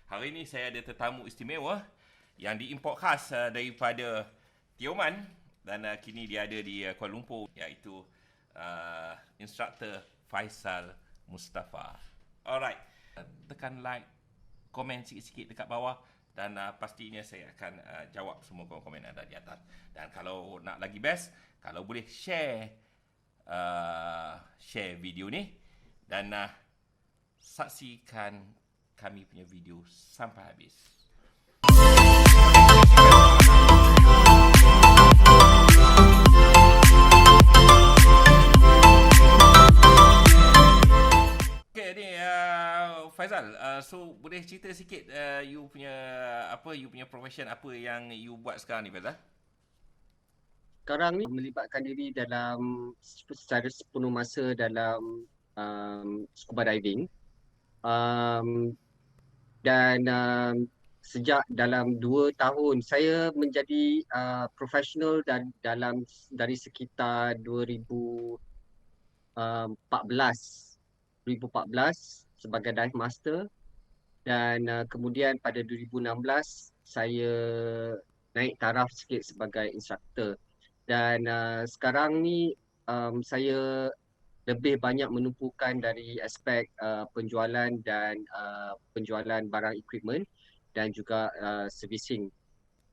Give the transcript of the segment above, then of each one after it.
Hari ini saya ada tetamu istimewa yang diimport khas daripada Tioman dan kini dia ada di Kuala Lumpur, iaitu instruktor Faisal Mustafa. Alright, tekan like, komen sikit-sikit dekat bawah dan pastinya saya akan jawab semua komen anda di atas. Dan kalau nak lagi best, kalau boleh share video ni dan saksikan kami punya video sampai habis. Okay, ni Faizal, so boleh cerita sikit you punya profession, apa yang you buat sekarang ni, Faizal? Sekarang ni melibatkan diri dalam secara sepenuh masa dalam scuba diving, um, dan sejak dalam 2 tahun saya menjadi profesional dan dari sekitar 2014 sebagai dive master, dan kemudian pada 2016 saya naik taraf sikit sebagai instruktor. Dan sekarang ni saya lebih banyak menumpukan dari aspek penjualan dan penjualan barang equipment dan juga servicing.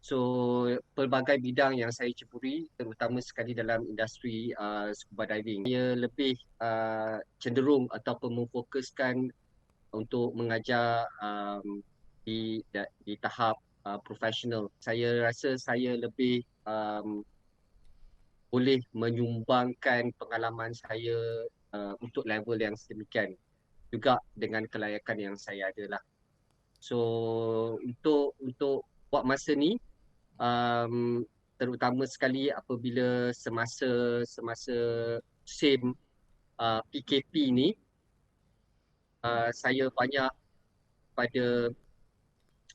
So pelbagai bidang yang saya ceburi, terutama sekali dalam industri scuba diving. Saya lebih cenderung ataupun memfokuskan untuk mengajar di tahap profesional. Saya rasa saya lebih boleh menyumbangkan pengalaman saya untuk level yang sedemikian, juga dengan kelayakan yang saya ada lah. So untuk buat masa ni, terutama sekali apabila semasa musim PKP ni, saya banyak pada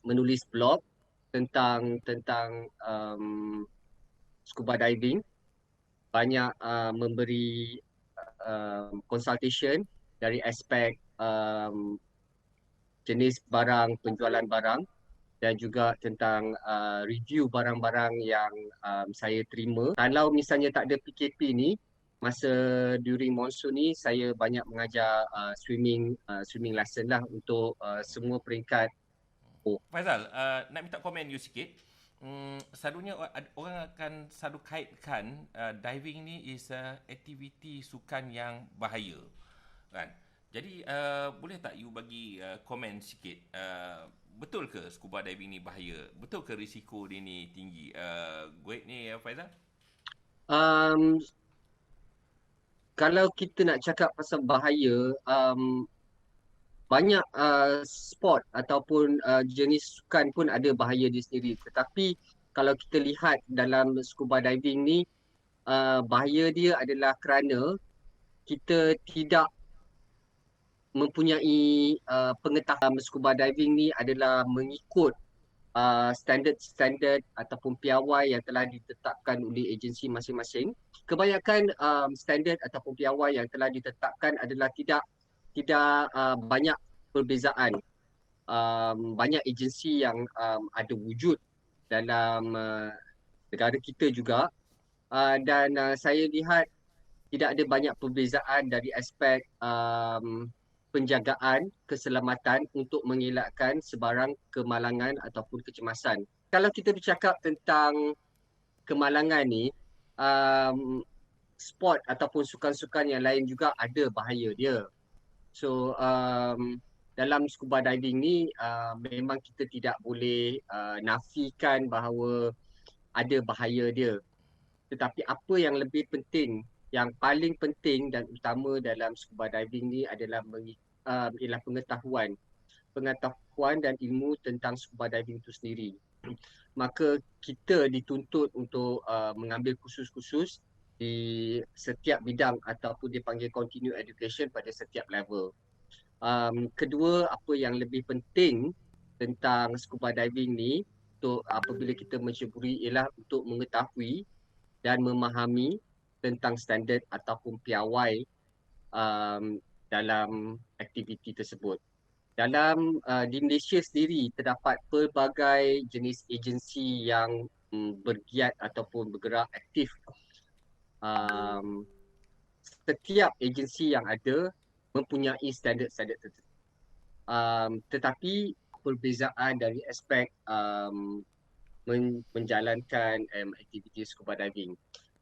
menulis blog tentang scuba diving, banyak memberi consultation dari aspek jenis barang, penjualan barang, dan juga tentang review barang-barang yang saya terima. Kalau misalnya tak ada PKP ni, masa during monsoon ni saya banyak mengajar swimming lesson lah untuk semua peringkat. Faizal, nak minta komen you sikit. Selalunya orang akan selalu kaitkan diving ni is aktiviti sukan yang bahaya, kan? Jadi boleh tak you bagi komen sikit, betul ke scuba diving ni bahaya? Betul ke risiko dia ni tinggi? Gue ni Faizal? Um, Kalau kita nak cakap pasal bahaya, banyak sport ataupun jenis sukan pun ada bahaya dia sendiri. Tetapi kalau kita lihat dalam scuba diving ni, bahaya dia adalah kerana kita tidak mempunyai pengetahuan. Scuba diving ni adalah mengikut standard-standard ataupun piawai yang telah ditetapkan oleh agensi masing-masing. Kebanyakan standard ataupun piawai yang telah ditetapkan adalah tidak banyak perbezaan. Banyak agensi yang ada wujud dalam negara kita juga, dan saya lihat tidak ada banyak perbezaan dari aspek penjagaan keselamatan untuk mengelakkan sebarang kemalangan ataupun kecemasan. Kalau kita bercakap tentang kemalangan ni, sport ataupun sukan-sukan yang lain juga ada bahaya dia. So dalam scuba diving ni memang kita tidak boleh nafikan bahawa ada bahaya dia. Tetapi apa yang lebih penting, yang paling penting dan utama dalam scuba diving ni adalah ialah pengetahuan dan ilmu tentang scuba diving itu sendiri. Maka kita dituntut untuk mengambil kursus-kursus di setiap bidang ataupun dipanggil continue education pada setiap level. Kedua, apa yang lebih penting tentang scuba diving ni untuk apabila kita menceburi ialah untuk mengetahui dan memahami tentang standard ataupun piawai dalam aktiviti tersebut. Dalam di Malaysia sendiri terdapat pelbagai jenis agensi yang bergiat ataupun bergerak aktif. Um, Setiap agensi yang ada mempunyai standard-standard tertentu. Tetapi perbezaan dari aspek menjalankan aktiviti scuba diving.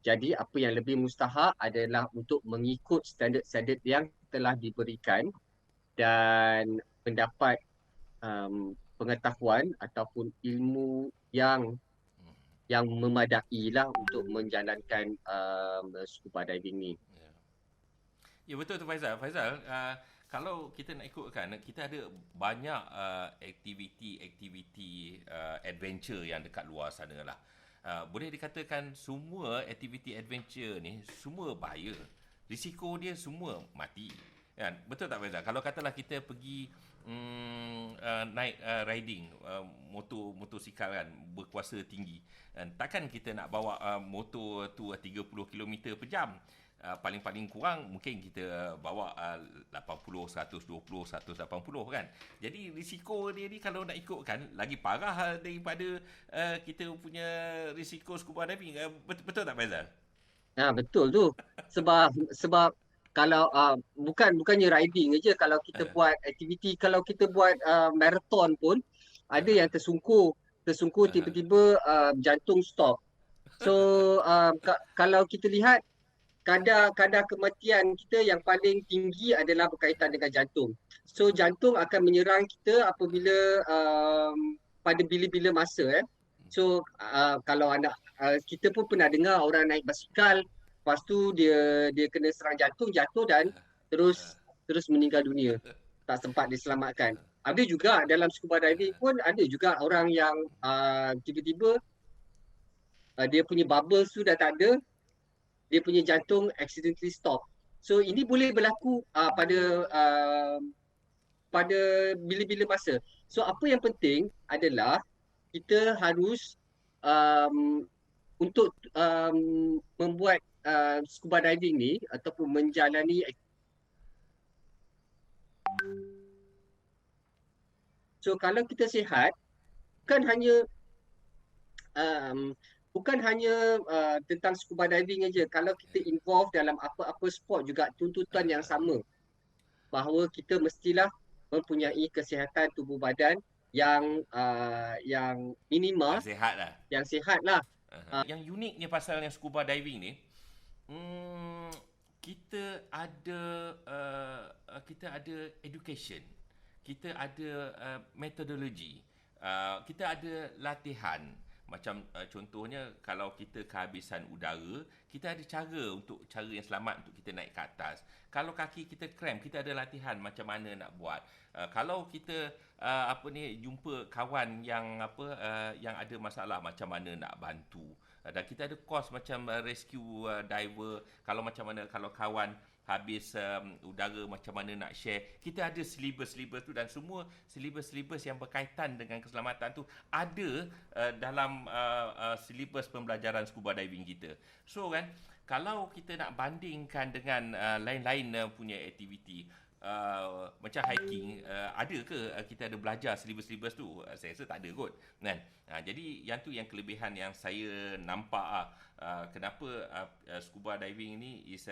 Jadi apa yang lebih mustahak adalah untuk mengikut standard-standard yang telah diberikan dan mendapat pengetahuan ataupun ilmu yang memadai lah untuk menjalankan scuba diving ni. Ya betul tu Faizal. Faizal, kalau kita nak ikutkan, kita ada banyak aktiviti-aktiviti adventure yang dekat luar sana lah. Boleh dikatakan semua aktiviti adventure ni semua bahaya. Risiko dia semua mati. Kan? Betul tak Faizal? Kalau katalah kita pergi naik riding motosikal kan berkuasa tinggi, takkan kita nak bawa motor tu 30 km per jam. Paling-paling kurang mungkin kita bawa 80, 120, 180 kan. Jadi risiko dia ni kalau nak ikutkan lagi parah daripada kita punya risiko scuba diving. Betul tak Faizal? Betul tu. Sebab kalau bukannya riding aja, kalau kita buat aktiviti, kalau kita buat marathon pun ada yang tersungkur tiba-tiba jantung stop. So kalau kita lihat kadar kematian kita yang paling tinggi adalah berkaitan dengan jantung. So jantung akan menyerang kita apabila pada bila-bila masa. So kalau kita pun pernah dengar orang naik basikal, lepas tu dia kena serang jantung, jatuh dan terus meninggal dunia. Tak sempat diselamatkan. Ada juga dalam scuba diving pun ada juga orang yang tiba-tiba dia punya bubbles tu dah tak ada, dia punya jantung accidentally stop. So ini boleh berlaku pada bila-bila masa. So apa yang penting adalah kita harus untuk membuat scuba diving ni ataupun menjalani. So kalau kita sihat, bukan hanya tentang scuba diving aja. Kalau kita involve dalam apa-apa sport juga tuntutan yang sama, bahawa kita mestilah mempunyai kesihatan tubuh badan yang minimal, yang sihat lah. Yang uniknya pasal yang scuba diving ni, kita ada education, kita ada metodologi, kita ada latihan. Macam contohnya kalau kita kehabisan udara, kita ada cara yang selamat untuk kita naik ke atas. Kalau kaki kita cramp, kita ada latihan macam mana nak buat. Kalau kita jumpa kawan yang yang ada masalah, macam mana nak bantu. Dan kita ada course macam rescue diver, kalau macam mana kalau kawan habis udara macam mana nak share. Kita ada syllabus tu dan semua syllabus yang berkaitan dengan keselamatan tu ada dalam syllabus pembelajaran scuba diving kita. So kan, kalau kita nak bandingkan dengan lain-lain punya aktiviti, macam hiking, ada ke kita ada belajar syllabus tu? Saya rasa tak ada kot kan. Jadi yang tu yang kelebihan yang saya nampak kenapa scuba diving ni is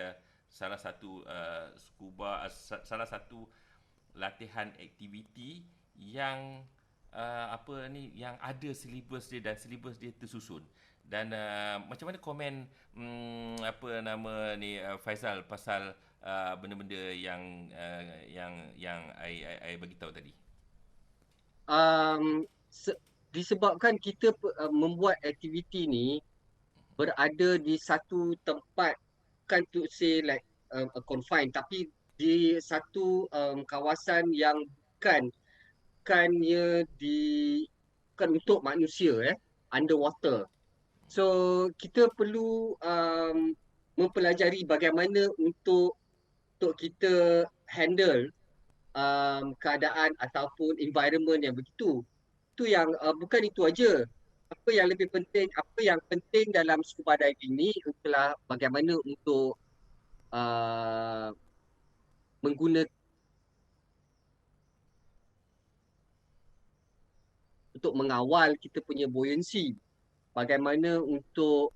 salah satu salah satu latihan aktiviti yang yang ada syllabus dia dan syllabus dia tersusun. Dan macam mana komen Faizal pasal benda-benda yang I bagi tahu tadi? Disebabkan kita membuat aktiviti ni berada di satu tempat, bukan to say like confined, tapi di satu kawasan yang bukan untuk manusia, underwater. So kita perlu mempelajari bagaimana untuk kita handle keadaan ataupun environment yang begitu. Itu yang bukan itu aja. Apa yang penting dalam scuba diving ni adalah bagaimana untuk menggunakan untuk mengawal kita punya buoyancy, bagaimana untuk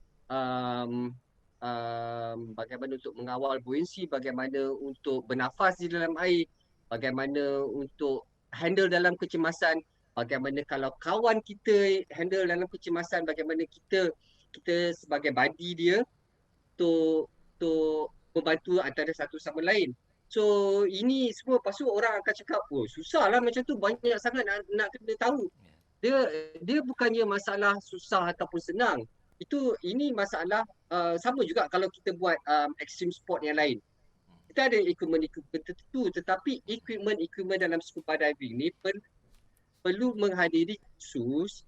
bagaimana untuk mengawal buoyancy, bagaimana untuk bernafas di dalam air, bagaimana untuk handle dalam kecemasan, bagaimana kalau kawan kita handle dalam kecemasan, bagaimana kita sebagai buddy dia untuk membantu antara satu sama lain. So ini semua lepas tu orang akan cakap, oh susah lah macam tu, banyak sangat nak kena tahu. Dia bukannya masalah susah ataupun senang. Ini masalah sama juga kalau kita buat extreme sport yang lain. Kita ada equipment tertentu, tetapi equipment dalam scuba diving ni perlu menghadiri khusus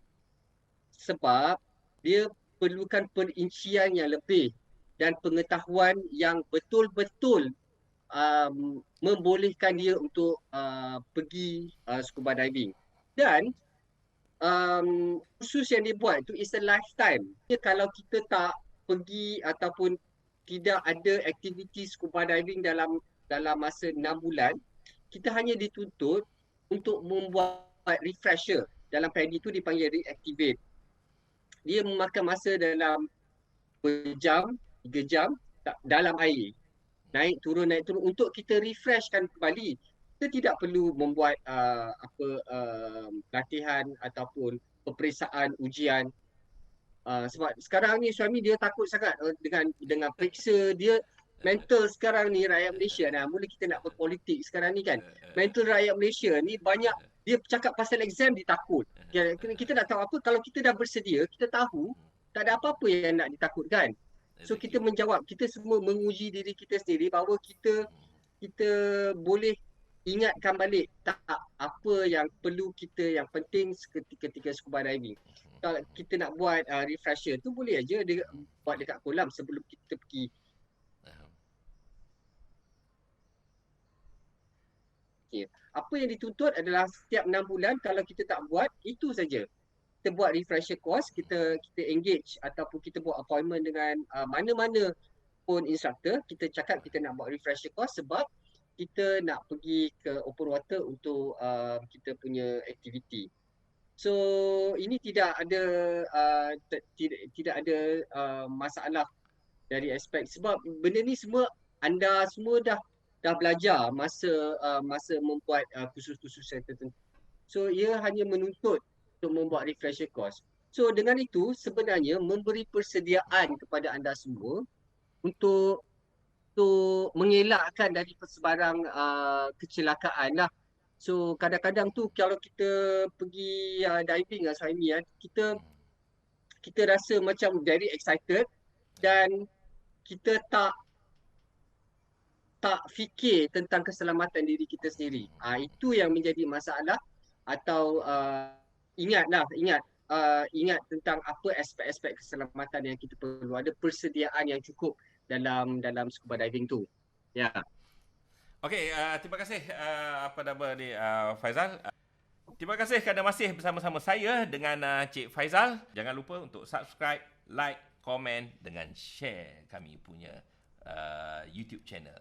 sebab dia perlukan perincian yang lebih dan pengetahuan yang betul-betul membolehkan dia untuk pergi scuba diving. Dan khusus yang dia buat tu is a lifetime. Kalau kita tak pergi ataupun tidak ada aktiviti scuba diving dalam masa 6 bulan, kita hanya dituntut untuk membuat refresher. Dalam PADI tu dipanggil reactivate. Dia memakan masa dalam 2 jam, 3 jam dalam air. Naik turun untuk kita refreshkan kembali. Kita tidak perlu membuat latihan ataupun peperiksaan ujian. Sebab sekarang ni suami dia takut sangat dengan periksa dia. Mental sekarang ni rakyat Malaysia, mula kita nak berpolitik sekarang ni kan. Mental rakyat Malaysia ni banyak, dia cakap pasal exam dia takut. Kita nak tahu apa, kalau kita dah bersedia, kita tahu tak ada apa-apa yang nak ditakutkan. So kita menjawab, kita semua menguji diri kita sendiri bahawa kita boleh ingatkan balik tak apa yang perlu kita, yang penting ketika scuba diving. Kalau kita nak buat refresher tu boleh aja dia buat dekat kolam sebelum kita pergi. Okay. Apa yang dituntut adalah setiap 6 bulan kalau kita tak buat, itu saja. Kita buat refresher course, kita engage ataupun kita buat appointment dengan mana-mana pun instructor, kita cakap kita nak buat refresher course sebab kita nak pergi ke open water untuk kita punya aktiviti. So ini tidak ada tidak ada masalah dari aspek, sebab benda ni semua anda semua dah belajar masa membuat kursus-kursus tertentu. So ia hanya menuntut untuk membuat refresher course. So dengan itu sebenarnya memberi persediaan kepada anda semua untuk mengelakkan dari sebarang kecelakaan lah. So kadang-kadang tu kalau kita pergi diving lah Suhaimi, kita rasa macam very excited dan kita tak fikir tentang keselamatan diri kita sendiri. Itu yang menjadi masalah. Atau ingat tentang apa aspek-aspek keselamatan yang kita perlu. Ada persediaan yang cukup dalam scuba diving tu. Ya. Okey, terima kasih Faizal. Terima kasih kerana masih bersama-sama saya dengan Cik Faizal. Jangan lupa untuk subscribe, like, komen dengan share kami punya YouTube channel.